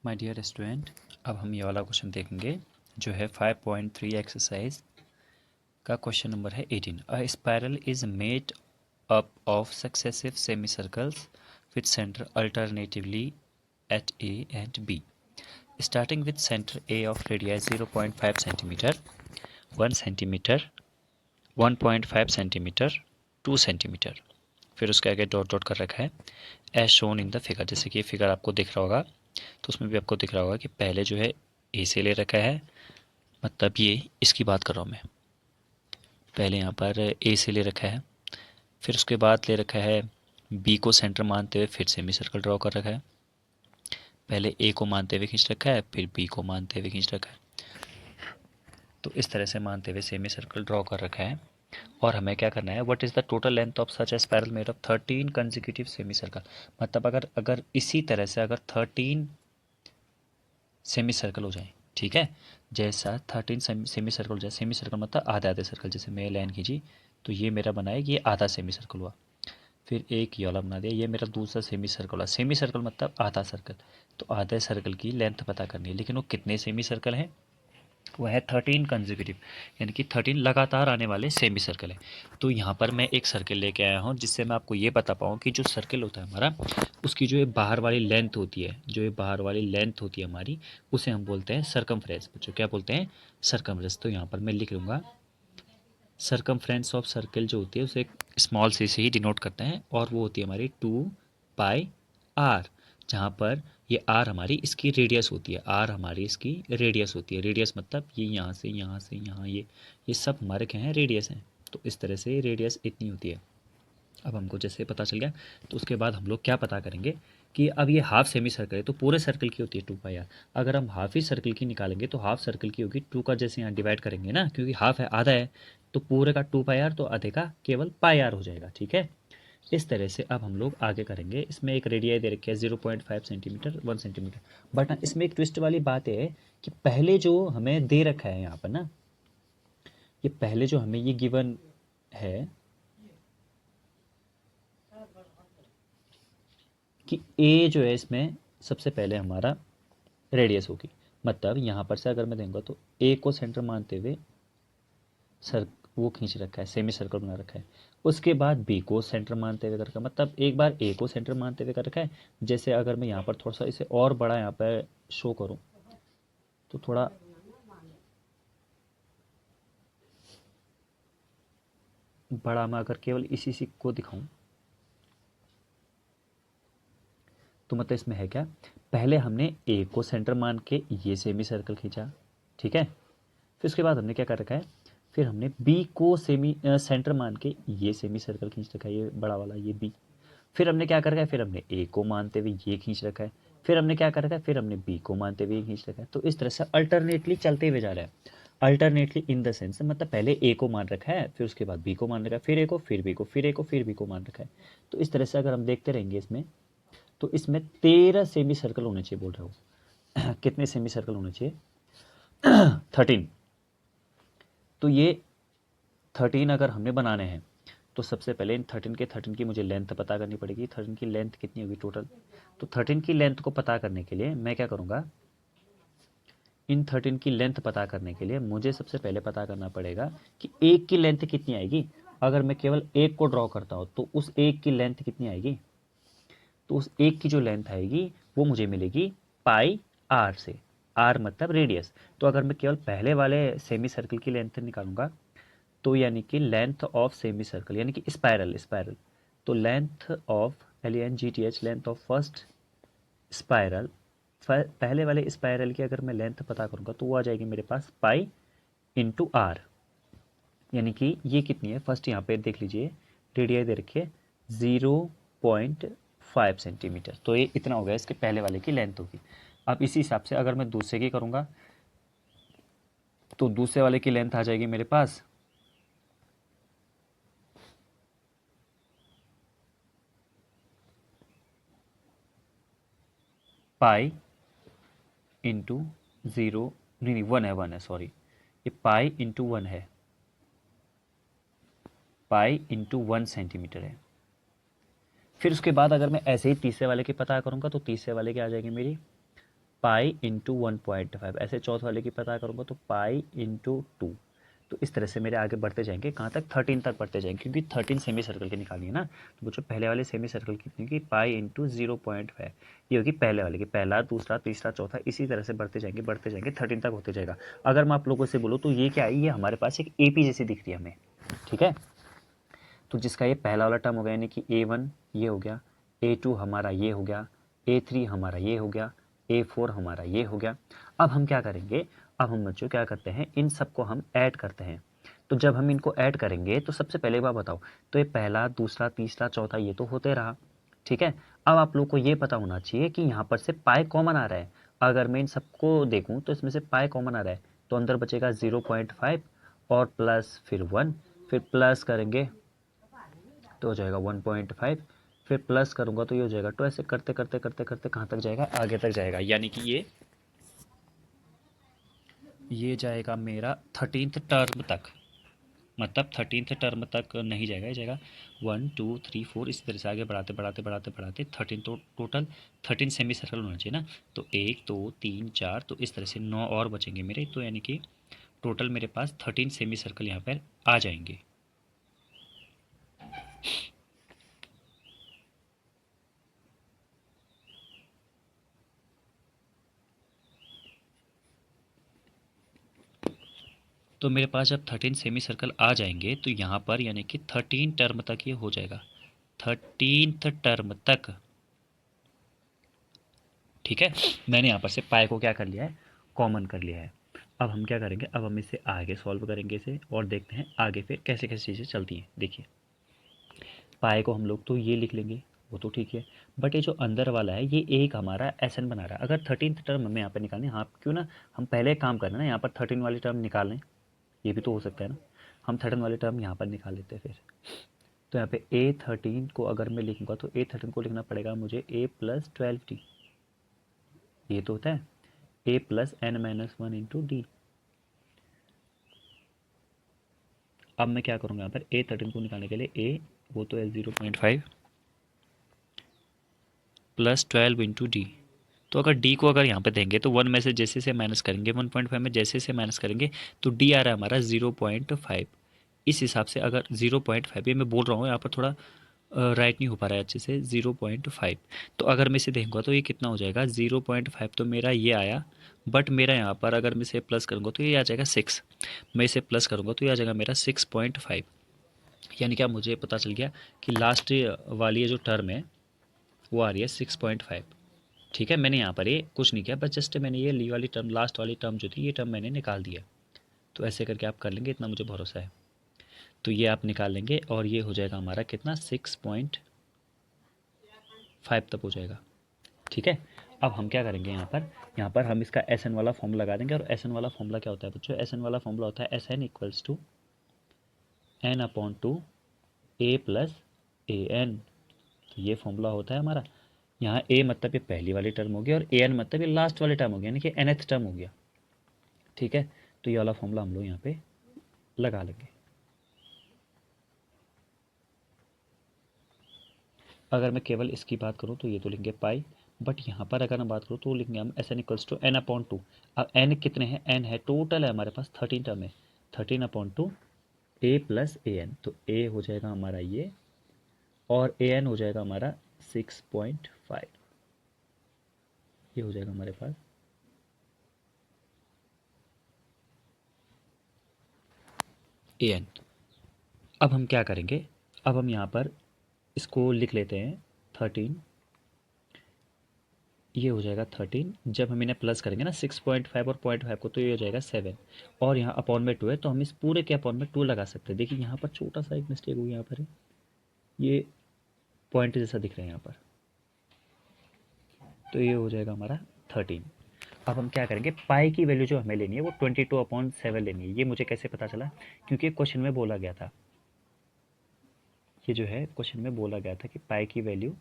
My dear student, अब हम ये वाला क्वेश्चन देखेंगे जो है 5.3 एक्सरसाइज का क्वेश्चन नंबर है 18। A spiral is made up of successive semi circles with centre alternatively at A and B starting with centre A of radius 0.5 centimetre 1 centimetre 1.5 centimetre 2 centimetre. फिर उसके आगे डॉट डॉट कर रखा है as shown in the figure. जैसे कि figure आपको दिख रहा होगा तो उसमें भी आपको दिख रहा होगा कि पहले जो है ए से ले रखा है, मतलब ये इसकी बात कर रहा हूँ मैं। पहले यहाँ पर ए से ले रखा है, फिर उसके बाद ले रखा है बी को सेंटर मानते हुए फिर सेमी सर्कल ड्रॉ कर रखा है। पहले ए को मानते हुए खींच रखा है, फिर बी को मानते हुए खींच रखा है। तो इस तरह से मानते हुए सेमी सर्कल ड्रॉ कर रखा है। और हमें क्या करना है, what is the total length of such A spiral made of 13 consecutive semi circle. मतलब अगर इसी तरह से अगर 13 सेमी सर्कल हो जाए, ठीक है, जैसा 13 सेमी सर्कल हो जाए। सेमी सर्कल मतलब आधे आधे सर्कल। जैसे मैं लाइन खींची तो ये मेरा बना है कि ये आधा सेमी सर्कल हुआ, फिर एक ये वाला बना दिया, ये मेरा दूसरा सेमी सर्कल हुआ। सेमी सर्कल मतलब आधा सर्कल। तो आधे सर्कल की लेंथ पता करनी है, लेकिन वो कितने सेमी सर्कल हैं, वो है 13 कंसेक्यूटिव, यानी कि 13 लगातार आने वाले सेमी सर्कल है। तो यहाँ पर मैं एक सर्कल लेके आया हूँ जिससे मैं आपको ये बता पाऊँ कि जो सर्कल होता है हमारा, उसकी जो ये बाहर वाली लेंथ होती है, जो ये बाहर वाली लेंथ होती है हमारी, उसे हम बोलते हैं सरकमफ्रेंस। बच्चों क्या बोलते हैं? सरकमफ्रेंस। तो यहाँ पर मैं लिख लूँगा सरकमफ्रेंस ऑफ सर्कल जो होती है उसे एक स्मॉल सी से ही डिनोट करते हैं, और वो होती है हमारी 2πr, जहाँ पर ये आर हमारी इसकी रेडियस होती है। आर हमारी इसकी रेडियस होती है। रेडियस मतलब ये यहाँ से यहाँ से यहाँ, ये सब हमारे क्या हैं? रेडियस हैं। तो इस तरह से रेडियस इतनी होती है। अब हमको जैसे पता चल गया, तो उसके बाद हम लोग क्या पता करेंगे कि अब ये हाफ सेमी सर्कल है तो पूरे सर्कल की होती है 2πr। अगर हम हाफ ही सर्कल की निकालेंगे तो हाफ सर्कल की होगी 2 का, जैसे यहाँ डिवाइड करेंगे ना, क्योंकि हाफ है, आधा है, तो पूरे का 2πr, तो आधे का केवल πr हो जाएगा। ठीक है, इस तरह से अब हम लोग आगे करेंगे। इसमें एक रेडियाई दे रखी है 0.5 सेंटीमीटर 1 सेंटीमीटर। बट इसमें एक ट्विस्ट वाली बात है कि पहले जो हमें दे रखा है यहाँ पर ना, ये पहले जो हमें ये गिवन है कि ए जो है इसमें सबसे पहले हमारा रेडियस होगी। मतलब यहाँ पर से अगर मैं देखूँगा तो ए को सेंटर मानते हुए सर वो खींच रखा है, सेमी सर्कल बना रखा है। उसके बाद बी को सेंटर मानते हुए कर रखा है, मतलब एक बार ए को सेंटर मानते हुए कर रखा है। जैसे अगर मैं यहाँ पर थोड़ा सा इसे और बड़ा यहाँ पर शो करूँ तो थोड़ा बड़ा, मैं अगर केवल इसी सी को दिखाऊं तो मतलब इसमें है क्या, पहले हमने ए को सेंटर मान के ये सेमी सर्कल खींचा, ठीक है। फिर उसके बाद हमने क्या कर रखा है, फिर हमने बी को सेंटर मान के ये सेमी सर्कल खींच रखा है, ये बड़ा वाला, ये बी। फिर हमने क्या कर रखा है, फिर हमने ए को मानते हुए ये खींच रखा है। फिर हमने क्या कर रखा है, फिर हमने बी को मानते हुए ये खींच रखा है। तो इस तरह से अल्टरनेटली चलते हुए जा रहा है। अल्टरनेटली इन द सेंस मतलब पहले ए को मान रखा है, फिर उसके बाद बी को मान रखा है, फिर ए को, फिर बी को, फिर ए को, फिर बी को मान रखा है। तो इस तरह से अगर हम देखते रहेंगे इसमें, तो इसमें 13 सेमी सर्कल होने चाहिए, बोल रहे हो। कितने सेमी सर्कल होने चाहिए? 13। तो ये 13 अगर हमने बनाने हैं तो सबसे पहले इन 13 की मुझे लेंथ पता करनी पड़ेगी। 13 की लेंथ कितनी होगी टोटल? तो 13 की लेंथ को पता करने के लिए मैं क्या करूँगा, इन 13 की लेंथ पता करने के लिए मुझे सबसे पहले पता करना पड़ेगा कि एक की लेंथ कितनी आएगी। अगर मैं केवल एक को ड्रॉ करता हूँ तो उस एक की लेंथ कितनी आएगी, तो उस एक की जो लेंथ आएगी वो मुझे मिलेगी पाई आर से। आर मतलब रेडियस। तो अगर मैं केवल पहले वाले सेमी सर्कल की लेंथ निकालूंगा तो यानी कि लेंथ ऑफ सेमी सर्कल, यानी कि स्पायरल, तो length of LENGTH, length of first spiral, पहले वाले स्पायरल की अगर मैं लेंथ पता करूंगा तो वो आ जाएगी मेरे पास पाई इंटू आर। यानी कि ये कितनी है, फर्स्ट यहाँ पे देख लीजिए, रेडियाई दे रखिए 0.5 सेंटीमीटर। तो ये इतना हो गया, इसके पहले वाले की लेंथ होगी। अब इसी हिसाब से अगर मैं दूसरे की करूँगा तो दूसरे वाले की लेंथ आ जाएगी मेरे पास पाई इंटू 0, नहीं 1 है, सॉरी, ये पाई इंटू 1 है, पाई इंटू 1 सेंटीमीटर है। फिर उसके बाद अगर मैं ऐसे ही तीसरे वाले की पता करूँगा तो तीसरे वाले की आ जाएगी मेरी पाई इंटू 1.5, ऐसे चौथ वाले की पता करूँगा तो पाई इंटू 2। तो इस तरह से मेरे आगे बढ़ते जाएंगे, कहाँ तक, 13 तक बढ़ते जाएंगे, क्योंकि 13 सेमी सर्कल की निकालनी है ना। तो बच्चों पहले वाले सेमी सर्कल कितनी की, पाई इंटू 0.5, ये होगी पहले वाले की, पहला दूसरा तीसरा चौथा, इसी तरह से बढ़ते जाएंगे 13 तक होते जाएगा। अगर मैं आप लोगों से बोलूँ तो ये क्या है, ये हमारे पास एक AP जैसी दिख रही है हमें, ठीक है। तो जिसका ये पहला वाला टर्म हो गया, यानी कि A1 ये हो गया, A2 हमारा ये हो गया, A3 हमारा ये हो गया, A4 हमारा ये हो गया। अब हम क्या करेंगे, अब हम बच्चों क्या करते हैं, इन सबको हम ऐड करते हैं। तो जब हम इनको ऐड करेंगे तो सबसे पहले बात बताओ, तो ये पहला दूसरा तीसरा चौथा ये तो होते रहा, ठीक है। अब आप लोग को ये पता होना चाहिए कि यहाँ पर से पाई कॉमन आ रहा है। अगर मैं इन सबको देखूँ तो इसमें से पाई कॉमन आ रहा है, तो अंदर बचेगा 0.5 और प्लस फिर 1, फिर प्लस करेंगे तो हो जाएगा 1.5, फिर प्लस करूंगा तो ये हो जाएगा। तो ऐसे करते करते करते करते कहाँ तक जाएगा, आगे तक जाएगा, यानी कि ये जाएगा मेरा 13th टर्म तक, मतलब 13th टर्म तक नहीं जाएगा, ये जाएगा 1 2 3 4, इस तरह से आगे बढ़ाते बढ़ाते बढ़ाते बढ़ाते 13, तो टोटल 13 सेमी सर्कल होना चाहिए ना। तो 1 2 3 4, तो इस तरह से 9 और बचेंगे मेरे, तो यानी कि टोटल मेरे पास 13 सेमी सर्कल यहाँ पर आ जाएंगे। तो मेरे पास जब 13 सेमी सर्कल आ जाएंगे तो यहाँ पर यानी कि 13 टर्म तक ये हो जाएगा, 13th टर्म तक, ठीक है। मैंने यहाँ पर से पाई को क्या कर लिया है, कॉमन कर लिया है। अब हम क्या करेंगे, अब हम इसे आगे सॉल्व करेंगे इसे, और देखते हैं आगे फिर कैसे कैसे चीज़ें चलती हैं। देखिए पाई को हम लोग तो ये लिख लेंगे, वो तो ठीक है, बट ये जो अंदर वाला है ये एक हमारा SN बना रहा है। अगर 13th टर्म हमें यहाँ पर निकालनी है, हाँ क्यों ना हम पहले काम करें ना, यहाँ पर 13 वाली टर्म निकाल लें, ये भी तो हो सकता है ना। हम 13 वाले टर्म यहाँ पर निकाल लेते हैं फिर। तो यहाँ पे A13 को अगर मैं लिखूंगा तो A13 को लिखना पड़ेगा मुझे A+12D, ये तो होता है A+N-1 इंटू डी। अब मैं क्या करूँगा, यहाँ पर A13 को निकालने के लिए A वो तो है 0.5 प्लस 12 इंटू डी। तो अगर डी को अगर यहाँ पे देंगे तो 1 में से जैसे से माइनस करेंगे, 1.5 में जैसे से माइनस करेंगे तो डी आ रहा है हमारा 0.5। इस हिसाब से अगर 0.5, ये मैं बोल रहा हूँ यहाँ पर थोड़ा राइट नहीं हो पा रहा है अच्छे से, 0.5। तो अगर मैं इसे देखूंगा तो ये कितना हो जाएगा 0.5, तो मेरा ये आया, बट मेरा यहाँ पर अगर मैं इसे प्लस करूँगा तो ये आ जाएगा 6, मैं इसे प्लस करूँगा तो ये आ जाएगा मेरा 6.5। यानी कि अब मुझे पता चल गया कि लास्ट वाली ये जो टर्म है वो आ रही है 6.5, ठीक है। मैंने यहाँ पर ये कुछ नहीं किया, बस जस्ट मैंने ये ली वाली टर्म, लास्ट वाली टर्म जो थी ये टर्म मैंने निकाल दिया। तो ऐसे करके आप कर लेंगे, इतना मुझे भरोसा है। तो ये आप निकाल लेंगे और ये हो जाएगा हमारा कितना, 6.5 तक हो जाएगा, ठीक है। अब हम क्या करेंगे, यहाँ पर हम इसका SN वाला फॉर्मूला लगा देंगे। और SN वाला फॉर्मूला क्या होता है बच्चों, SN वाला फॉर्मूला होता है SN equals to N/2 A+AN। तो ये फॉर्मूला होता है हमारा। यहाँ A मतलब ये पहली वाली टर्म हो गया और AN मतलब ये लास्ट वाली टर्म हो गया, यानी कि nth टर्म हो गया, ठीक है। तो ये वाला फॉर्मूला हम लोग यहाँ पे लगा लेंगे। अगर मैं केवल इसकी बात करूँ तो ये तो लिखेंगे पाई, बट यहाँ पर अगर हम बात करूँ तो लिखेंगे हम SN इक्वल्स टू N/2। अब N कितने हैं, N है, टोटल है हमारे पास 13 टर्म है, 13/2 A+AN। तो A हो जाएगा हमारा ये, और AN हो जाएगा हमारा 6.5, ये हो जाएगा हमारे पास। AN। अब हम क्या करेंगे, अब हम यहाँ पर इसको लिख लेते हैं 13, ये हो जाएगा 13। जब हम इन्हें प्लस करेंगे ना 6.5 और 0.5 को, तो ये हो जाएगा 7, और यहाँ अपॉन में 2 है तो हम इस पूरे के अपॉन में 2 लगा सकते हैं। देखिए यहाँ पर छोटा सा एक मिस्टेक हुई, यहाँ पर ये पॉइंट जैसा दिख रहा है यहाँ पर, तो ये हो जाएगा हमारा 13। अब हम क्या करेंगे, पाई की वैल्यू जो हमें लेनी है वो 22/7 लेनी है। ये मुझे कैसे पता चला, क्योंकि क्वेश्चन में बोला गया था, ये जो है क्वेश्चन में बोला गया था कि पाई की वैल्यू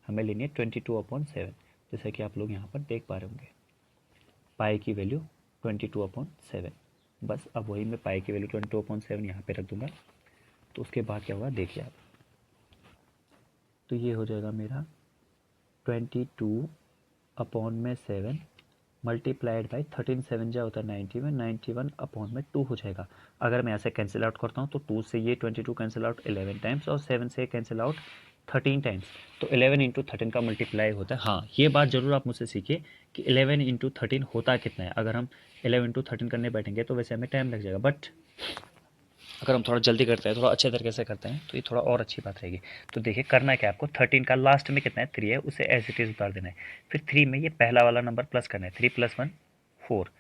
हमें लेनी है 22/7, जैसा कि आप लोग यहाँ पर देख पा रहे होंगे, पाई की वैल्यू 22/7। बस अब वही मैं पाई की वैल्यू 22/7 यहाँ पे रख दूंगा। तो उसके बाद क्या होगा देखिए आप, तो ये हो जाएगा मेरा 22/7 मल्टीप्लाइड बाई 13, 7 जा होता है 91, 91 अपॉन में 2 हो जाएगा। अगर मैं ऐसे कैंसिल आउट करता हूँ तो 2 से ये 22 कैंसिल आउट 11 टाइम्स और 7 से कैंसिल आउट 13 टाइम्स, तो 11 इंटू 13 का मल्टीप्लाई होता है। हाँ, ये बात जरूर आप मुझसे सीखिए कि 11 इंटू 13 होता कितना है। अगर हम 11 इंटू 13 करने बैठेंगे तो वैसे हमें टाइम लग जाएगा, बट अगर हम थोड़ा जल्दी करते हैं, थोड़ा अच्छे तरीके से करते हैं, तो ये थोड़ा और अच्छी बात रहेगी। तो देखिए करना है क्या आपको, 13 का लास्ट में कितना है 3 है, उसे एज इट इज़ उतार देना है। फिर 3 में ये पहला वाला नंबर प्लस करना है, 3 + 1 4,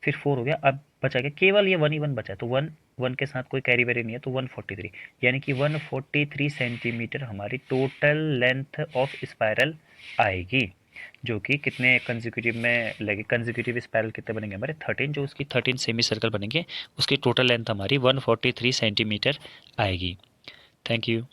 फिर 4 हो गया। अब बचा गया केवल ये 1 ही 1 बचा है, तो 1 1 के साथ कोई कैरी वेरी नहीं है, तो 143, यानी कि 143 सेंटीमीटर हमारी टोटल लेंथ ऑफ स्पायरल आएगी। जो कि कितने कंजिक्यूटिव में लगे, कंजिक्यूटिव स्पायरल कितने बनेंगे हमारे 13, जो उसकी 13 सेमी सर्कल बनेंगे, उसकी टोटल लेंथ हमारी 143 सेंटीमीटर आएगी। Thank you.